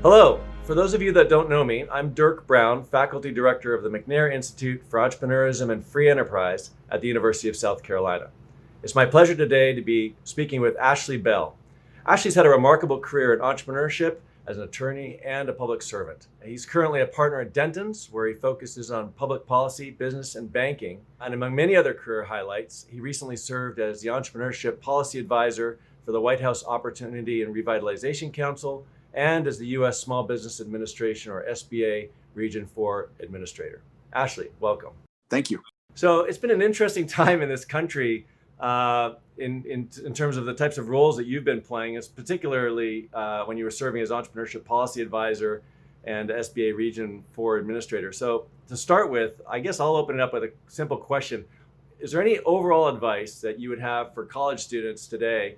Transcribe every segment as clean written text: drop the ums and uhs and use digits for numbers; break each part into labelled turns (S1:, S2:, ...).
S1: Hello. For those of you that don't know me, I'm Dirk Brown, Faculty Director of the McNair Institute for Entrepreneurism and Free Enterprise at the University of South Carolina. It's my pleasure today to be speaking with Ashley Bell. Ashley's had a remarkable career in entrepreneurship as an attorney and a public servant. He's currently a partner at Dentons, where he focuses on public policy, business, and banking. And among many other career highlights, he recently served as the Entrepreneurship Policy Advisor for the White House Opportunity and Revitalization Council and as the U.S. Small Business Administration, or SBA, Region 4 Administrator. Ashley, welcome.
S2: Thank you.
S1: So it's been an interesting time in this country in terms of the types of roles that you've been playing, is particularly when you were serving as Entrepreneurship Policy Advisor and SBA Region 4 Administrator. So to start with, I guess I'll open it up with a simple question. Is there any overall advice that you would have for college students today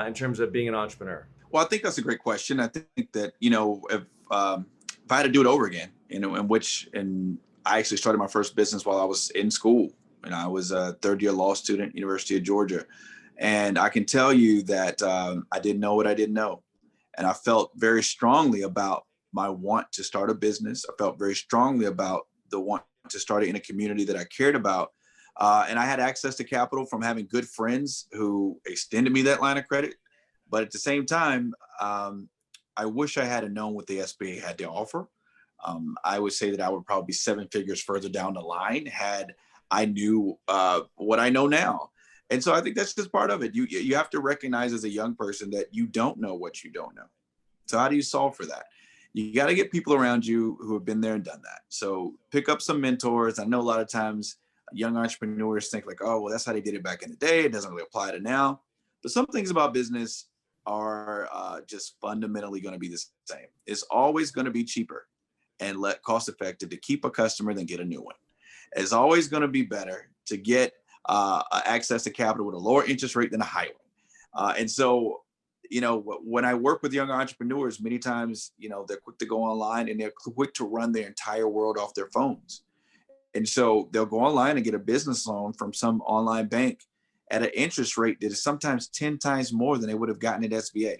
S1: in terms of being an entrepreneur?
S2: Well, I think that's a great question. I think that, if I had to do it over again, and I actually started my first business while I was in school, and I was a third year law student at University of Georgia. And I can tell you that I didn't know what I didn't know. And I felt very strongly about my want to start a business. I felt very strongly about the want to start it in a community that I cared about. And I had access to capital from having good friends who extended me that line of credit. But at the same time, I wish I had known what the SBA had to offer. I would say that I would probably be seven figures further down the line had I knew what I know now. And so I think that's just part of it. You have to recognize as a young person that you don't know what you don't know. So how do you solve for that? You got to get people around you who have been there and done that. So pick up some mentors. I know a lot of times young entrepreneurs think like, oh, well, that's how they did it back in the day. It doesn't really apply to now. But some things about business are just fundamentally going to be the same. It's always going to be cheaper and cost effective to keep a customer than get a new one. It's always going to be better to get access to capital with a lower interest rate than a high one. And so, when I work with young entrepreneurs, many times, they're quick to go online and they're quick to run their entire world off their phones. And so they'll go online and get a business loan from some online bank at an interest rate that is sometimes 10 times more than they would have gotten at SBA.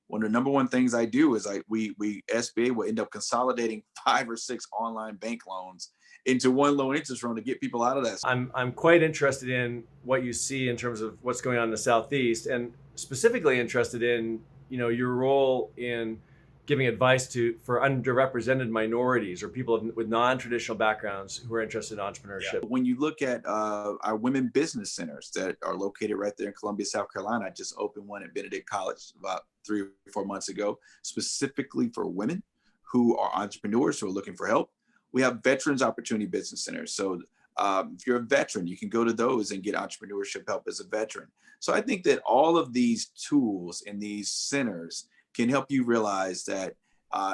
S2: One of the number one things I do is we SBA will end up consolidating 5 or 6 online bank loans into one low interest loan to get people out of that.
S1: I'm quite interested in what you see in terms of what's going on in the Southeast, and specifically interested in your role in giving advice for underrepresented minorities or people with non-traditional backgrounds who are interested in entrepreneurship.
S2: Yeah. When you look at our women business centers that are located right there in Columbia, South Carolina, I just opened one at Benedict College about 3 or 4 months ago, specifically for women who are entrepreneurs who are looking for help. We have veterans opportunity business centers. So if you're a veteran, you can go to those and get entrepreneurship help as a veteran. So I think that all of these tools in these centers can help you realize that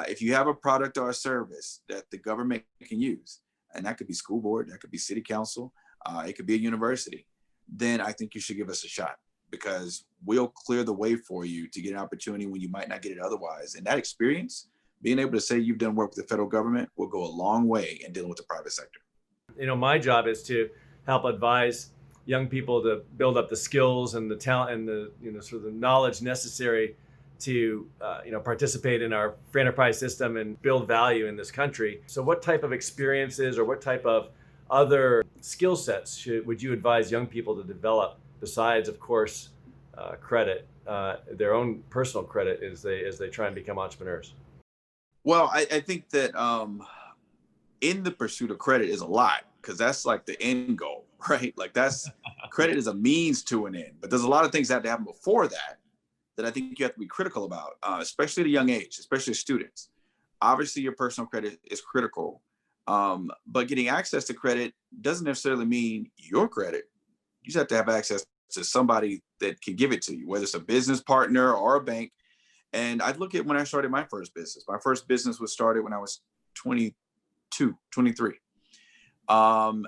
S2: if you have a product or a service that the government can use, and that could be school board, that could be city council, it could be a university, then I think you should give us a shot, because we'll clear the way for you to get an opportunity when you might not get it otherwise. And that experience, being able to say you've done work with the federal government, will go a long way in dealing with the private sector.
S1: My job is to help advise young people to build up the skills and the talent and the sort of the knowledge necessary to participate in our free enterprise system and build value in this country. So what type of experiences or what type of other skill sets would you advise young people to develop besides, of course, credit, their own personal credit as they try and become entrepreneurs?
S2: Well, I think that in the pursuit of credit is a lot, because that's like the end goal, right? Like that's credit is a means to an end, but there's a lot of things that have to happen before that I think you have to be critical about, especially at a young age, especially students. Obviously, your personal credit is critical, but getting access to credit doesn't necessarily mean your credit. You just have to have access to somebody that can give it to you, whether it's a business partner or a bank. And I look at when I started my first business. My first business was started when I was 22, 23. And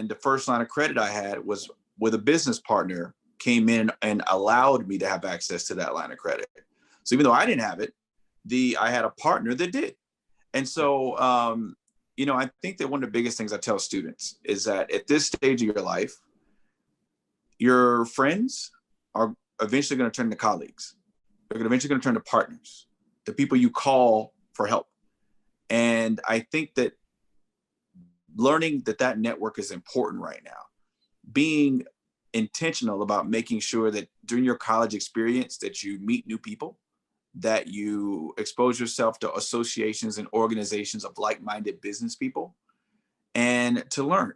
S2: the first line of credit I had was with a business partner came in and allowed me to have access to that line of credit. So even though I didn't have it, I had a partner that did. And so, I think that one of the biggest things I tell students is that at this stage of your life, your friends are eventually going to turn to colleagues. They're eventually going to turn to partners, the people you call for help. And I think that learning that network is important right now, being intentional about making sure that during your college experience that you meet new people, that you expose yourself to associations and organizations of like-minded business people, and to learn.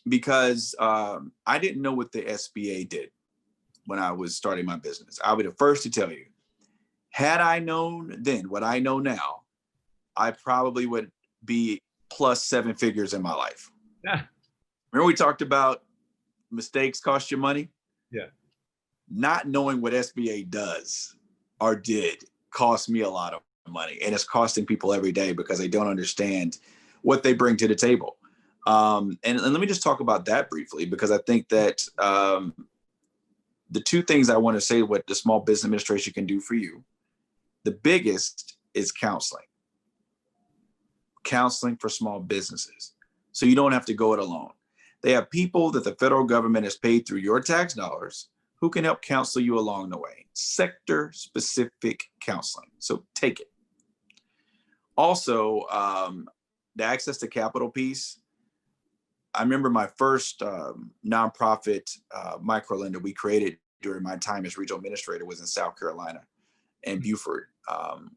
S2: Because I didn't know what the SBA did when I was starting my business. I'll be the first to tell you, had I known then what I know now, I probably would be plus 7 figures in my life.
S1: Yeah.
S2: Remember we talked about mistakes cost you money?
S1: Yeah.
S2: Not knowing what SBA does or did cost me a lot of money. And it's costing people every day because they don't understand what they bring to the table. And let me just talk about that briefly, because I think that the two things I want to say what the Small Business Administration can do for you, the biggest is counseling for small businesses. So you don't have to go it alone. They have people that the federal government has paid through your tax dollars who can help counsel you along the way. Sector specific counseling. So take it. Also, the access to capital piece. I remember my first nonprofit microlender we created during my time as regional administrator was in South Carolina and Beaufort.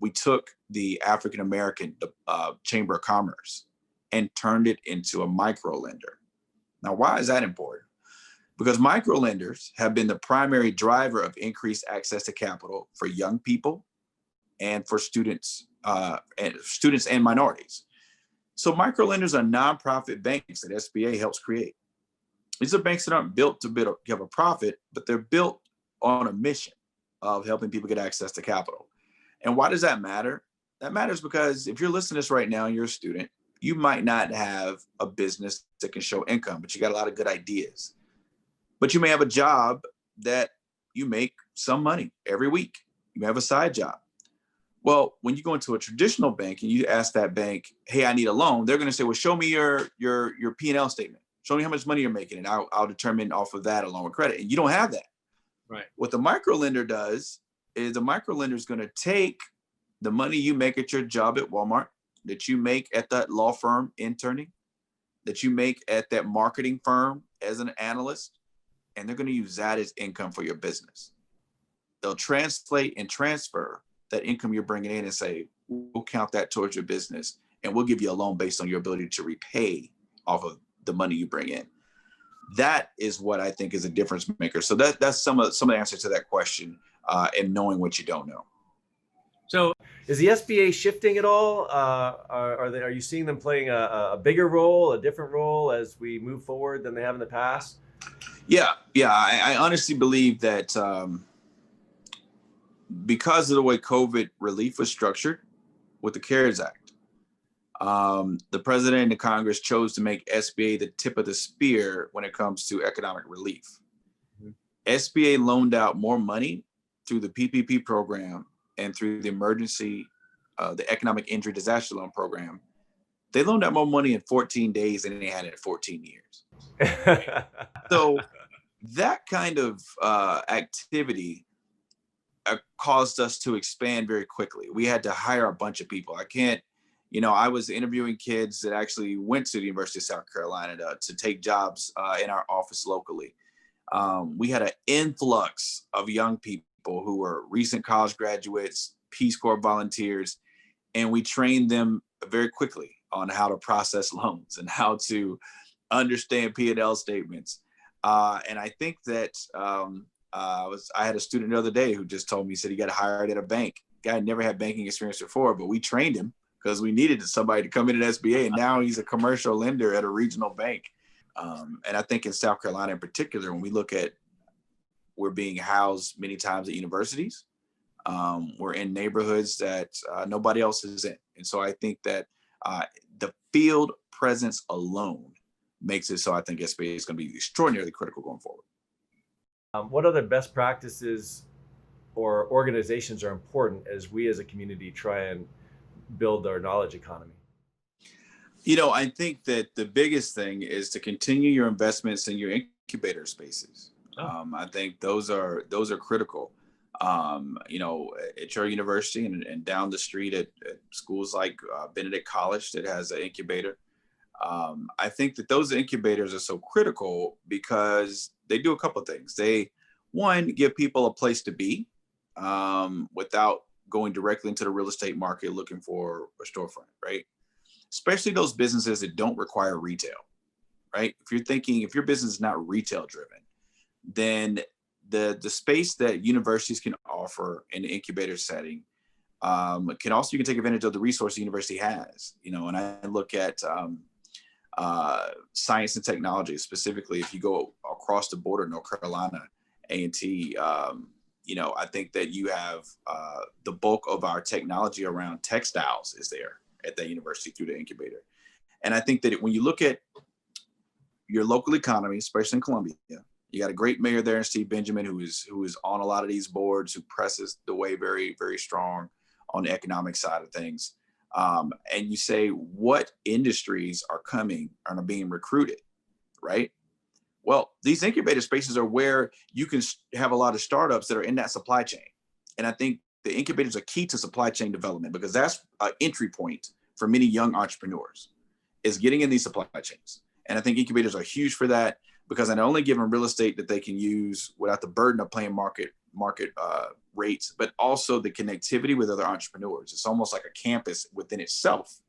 S2: We took the African American Chamber of Commerce and turned it into a microlender. Now, why is that important? Because microlenders have been the primary driver of increased access to capital for young people and for students and minorities. So microlenders are nonprofit banks that SBA helps create. These are banks that aren't built to give a profit, but they're built on a mission of helping people get access to capital. And why does that matter? That matters because if you're listening to this right now and you're a student, you might not have a business that can show income, but you got a lot of good ideas. But you may have a job that you make some money every week. You may have a side job. Well, when you go into a traditional bank and you ask that bank, hey, I need a loan, they're going to say, well, show me your P&L statement. Show me how much money you're making, and I'll determine off of that a loan with credit. And you don't have that.
S1: Right.
S2: What the microlender does is the microlender is going to take the money you make at your job at Walmart, that you make at that law firm interning, that you make at that marketing firm as an analyst, and they're going to use that as income for your business. They'll translate and transfer that income you're bringing in and say, we'll count that towards your business, and we'll give you a loan based on your ability to repay off of the money you bring in. That is what I think is a difference maker. So that's some of the answers to that question, and knowing what you don't know.
S1: So is the SBA shifting at all? Are you seeing them playing a bigger role, a different role as we move forward than they have in the past?
S2: Yeah. I honestly believe that because of the way COVID relief was structured with the CARES Act, the president and the Congress chose to make SBA the tip of the spear when it comes to economic relief. Mm-hmm. SBA loaned out more money through the PPP program and through the the economic injury disaster loan program. They loaned out more money in 14 days than they had in 14 years. So that kind of activity caused us to expand very quickly. We had to hire a bunch of people. I was interviewing kids that actually went to the University of South Carolina to take jobs in our office locally. We had an influx of young people who were recent college graduates, Peace Corps volunteers, and we trained them very quickly on how to process loans and how to understand P&L statements. And I think that I had a student the other day who just told me, he said he got hired at a bank. Guy never had banking experience before, but we trained him because we needed somebody to come in at SBA, and now he's a commercial lender at a regional bank. And I think in South Carolina in particular, when we look at, we're being housed many times at universities. We're in neighborhoods that nobody else is in. And so I think that the field presence alone makes it so I think SBA is going to be extraordinarily critical going forward.
S1: What other best practices or organizations are important as we as a community try and build our knowledge economy?
S2: I think that the biggest thing is to continue your investments in your incubator spaces. I think those are critical. At your university and down the street at schools like Benedict College that has an incubator. I think that those incubators are so critical because they do a couple of things. They, one, give people a place to be without going directly into the real estate market looking for a storefront, right? Especially those businesses that don't require retail, right? If your business is not retail driven, then the space that universities can offer in the incubator setting you can take advantage of the resource the university has, and I look at science and technology, specifically if you go across the border, North Carolina, A&T, I think that you have the bulk of our technology around textiles is there at that university through the incubator. And I think that when you look at your local economy, especially in Columbia, you got a great mayor there in Steve Benjamin, who is on a lot of these boards, who presses the way very, very strong on the economic side of things. And you say, what industries are coming and are being recruited, right? Well, these incubator spaces are where you can have a lot of startups that are in that supply chain. And I think the incubators are key to supply chain development because that's an entry point for many young entrepreneurs, is getting in these supply chains. And I think incubators are huge for that because I not only give them real estate that they can use without the burden of paying market rates, but also the connectivity with other entrepreneurs. It's almost like a campus within itself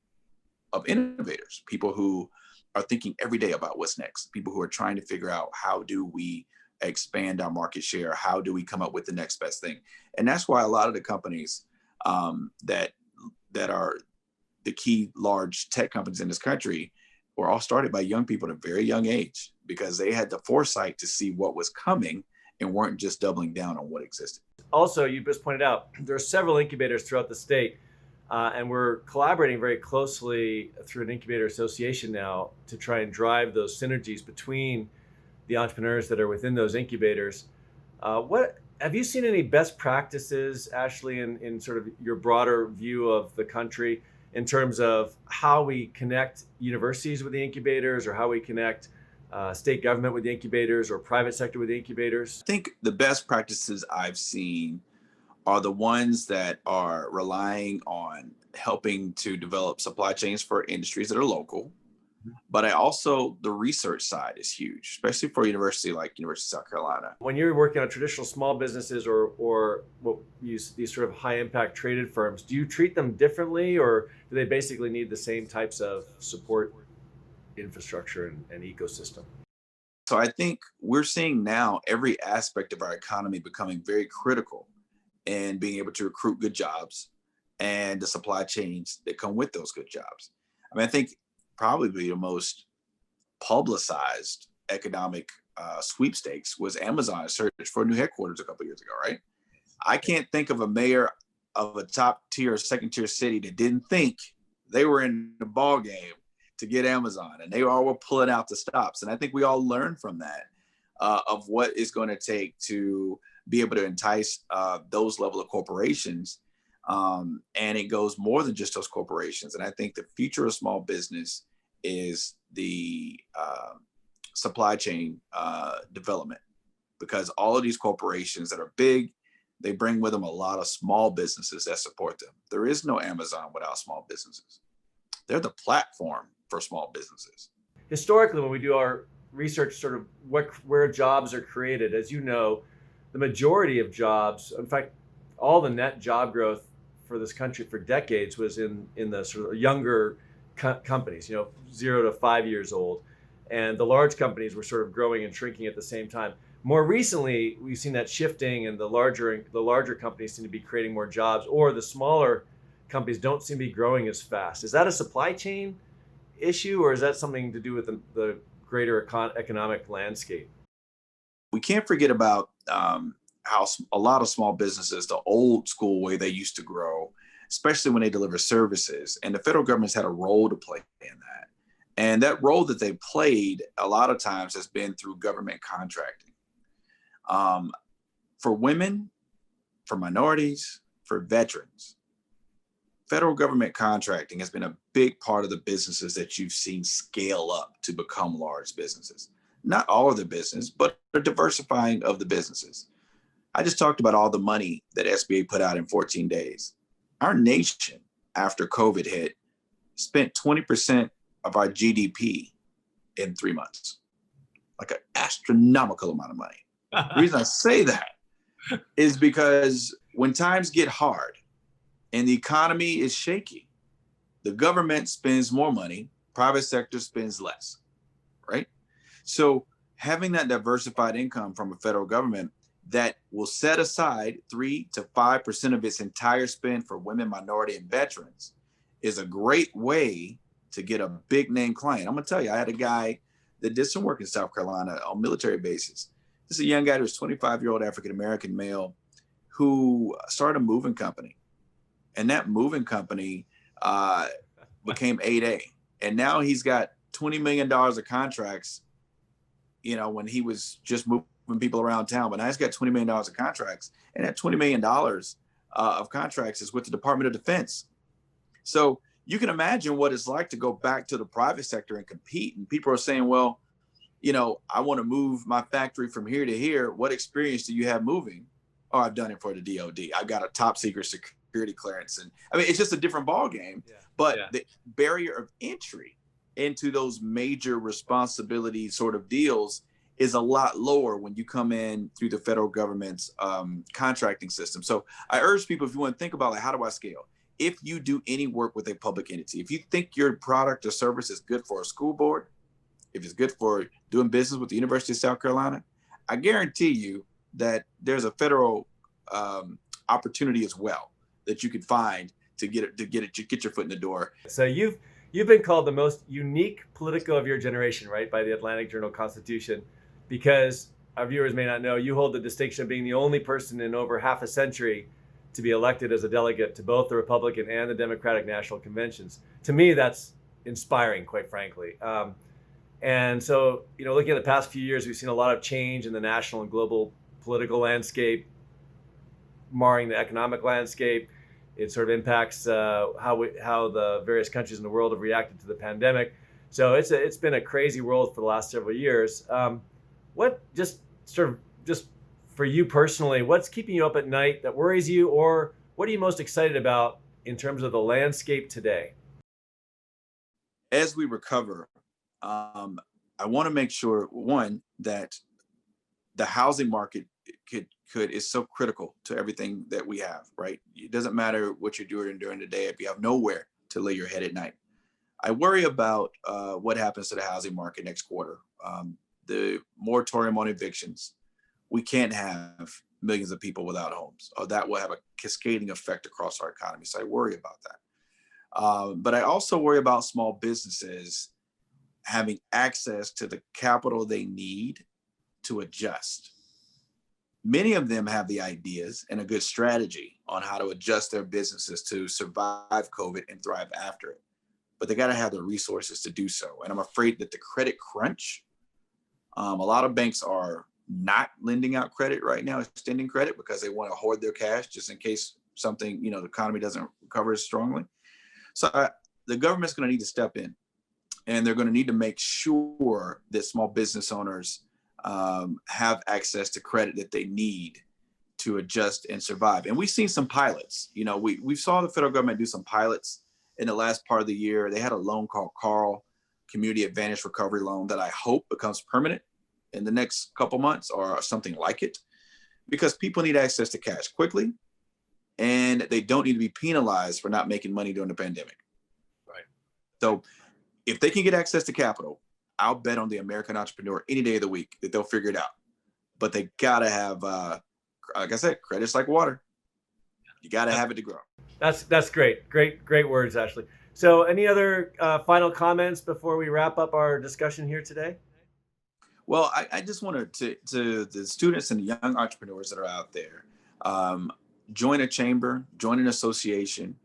S2: of innovators, people who are thinking every day about what's next, people who are trying to figure out how do we expand our market share, how do we come up with the next best thing. And that's why a lot of the companies that are the key large tech companies in this country were all started by young people at a very young age, because they had the foresight to see what was coming and weren't just doubling down on what existed.
S1: Also, you just pointed out there are several incubators throughout the state, and we're collaborating very closely through an incubator association now to try and drive those synergies between the entrepreneurs that are within those incubators. What have you seen any best practices, Ashley, in sort of your broader view of the country in terms of how we connect universities with the incubators, or how we connect state government with the incubators, or private sector with the incubators?
S2: I think the best practices I've seen are the ones that are relying on helping to develop supply chains for industries that are local. But the research side is huge, especially for a university like University of South Carolina.
S1: When you're working on traditional small businesses or what use these sort of high impact traded firms, do you treat them differently, or do they basically need the same types of support infrastructure and ecosystem?
S2: So I think we're seeing now every aspect of our economy becoming very critical in being able to recruit good jobs and the supply chains that come with those good jobs. I mean, I think probably the most publicized economic sweepstakes was Amazon's search for a new headquarters a couple of years ago, right? I can't think of a mayor of a top tier, second tier city that didn't think they were in the ball game to get Amazon, and they all were pulling out the stops. And I think we all learned from that of what it's going to take to be able to entice those level of corporations. And it goes more than just those corporations. And I think the future of small business is the supply chain development, because all of these corporations that are big, they bring with them a lot of small businesses that support them. There is no Amazon without small businesses. They're the platform for small businesses.
S1: Historically, when we do our research, sort of where jobs are created, as you know, the majority of jobs, in fact, all the net job growth for this country for decades was in the sort of younger companies, 0 to 5 years old. And the large companies were sort of growing and shrinking at the same time. More recently, we've seen that shifting, and the larger companies seem to be creating more jobs, or the smaller companies don't seem to be growing as fast. Is that a supply chain issue, or is that something to do with the greater economic landscape?
S2: We can't forget about how a lot of small businesses, the old school way they used to grow, especially when they deliver services, and the federal government's had a role to play in that. And that role that they played a lot of times has been through government contracting. For women, for minorities, for veterans, federal government contracting has been a big part of the businesses that you've seen scale up to become large businesses. Not all of the business, but the diversifying of the businesses. I just talked about all the money that SBA put out in 14 days. Our nation, after COVID hit, spent 20% of our GDP in 3 months, like an astronomical amount of money. The reason I say that is because when times get hard and the economy is shaky, the government spends more money, private sector spends less, right? So having that diversified income from a federal government that will set aside 3 to 5% of its entire spend for women, minority, and veterans is a great way to get a big name client. I'm gonna tell you, I had a guy that did some work in South Carolina on military bases. This is a young guy who was 25-year-old African-American male who started a moving company. And that moving company became 8A. And now he's got $20 million of contracts, when he was just moving people around town. But now he's got $20 million of contracts. And that $20 million of contracts is with the Department of Defense. So you can imagine what it's like to go back to the private sector and compete. And people are saying, well, I want to move my factory from here to here. What experience do you have moving? Oh, I've done it for the DOD. I've got a top secret security clearance. And I mean, it's just a different ball game, but the barrier of entry into those major responsibility sort of deals is a lot lower when you come in through the federal government's contracting system. So I urge people, if you want to think about, like, how do I scale? If you do any work with a public entity, if you think your product or service is good for a school board, if it's good for doing business with the University of South Carolina, I guarantee you that there's a federal opportunity as well that you could find to get your foot in the door.
S1: So you've been called the most unique Politico of your generation, right, by the Atlantic Journal-Constitution, because our viewers may not know, you hold the distinction of being the only person in over half a century to be elected as a delegate to both the Republican and the Democratic National Conventions. To me, that's inspiring, quite frankly. And so, looking at the past few years, we've seen a lot of change in the national and global political landscape, marring the economic landscape. It sort of impacts how the various countries in the world have reacted to the pandemic. So it's been a crazy world for the last several years. Just for you personally, what's keeping you up at night that worries you, or what are you most excited about in terms of the landscape today?
S2: As we recover, I want to make sure, one, that the housing market is so critical to everything that we have, right? It doesn't matter what you're doing during the day if you have nowhere to lay your head at night. I worry about what happens to the housing market next quarter. The moratorium on evictions. We can't have millions of people without homes, or that will have a cascading effect across our economy. So I worry about that. But I also worry about small businesses having access to the capital they need to adjust. Many of them have the ideas and a good strategy on how to adjust their businesses to survive COVID and thrive after it. But they got to have the resources to do so. And I'm afraid that the credit crunch, a lot of banks are not lending out credit right now, extending credit, because they want to hoard their cash just in case something, the economy doesn't recover as strongly. So the government's going to need to step in, and they're going to need to make sure that small business owners have access to credit that they need to adjust and survive. And we've seen some pilots. We saw the federal government do some pilots in the last part of the year. They had a loan called Carl Community Advantage Recovery Loan that I hope becomes permanent in the next couple months, or something like it, because people need access to cash quickly, and they don't need to be penalized for not making money during the pandemic.
S1: Right.
S2: So if they can get access to capital, I'll bet on the American entrepreneur any day of the week that they'll figure it out. But they gotta have, like I said, credit's like water. You gotta have it to grow.
S1: That's great. Great words, Ashley. So any other final comments before we wrap up our discussion here today?
S2: Well, I just wanted to the students and the young entrepreneurs that are out there, join a chamber, join an association.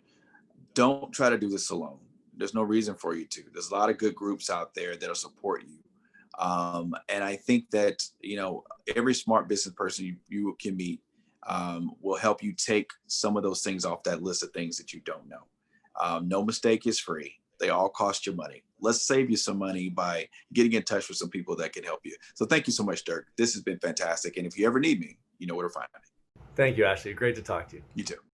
S2: Don't try to do this alone. There's no reason for you to. There's a lot of good groups out there that'll support you. And I think that, every smart business person you can meet will help you take some of those things off that list of things that you don't know. No mistake is free. They all cost you money. Let's save you some money by getting in touch with some people that can help you. So thank you so much, Dirk. This has been fantastic. And if you ever need me, you know where to find me.
S1: Thank you, Ashley. Great to talk to you.
S2: You too.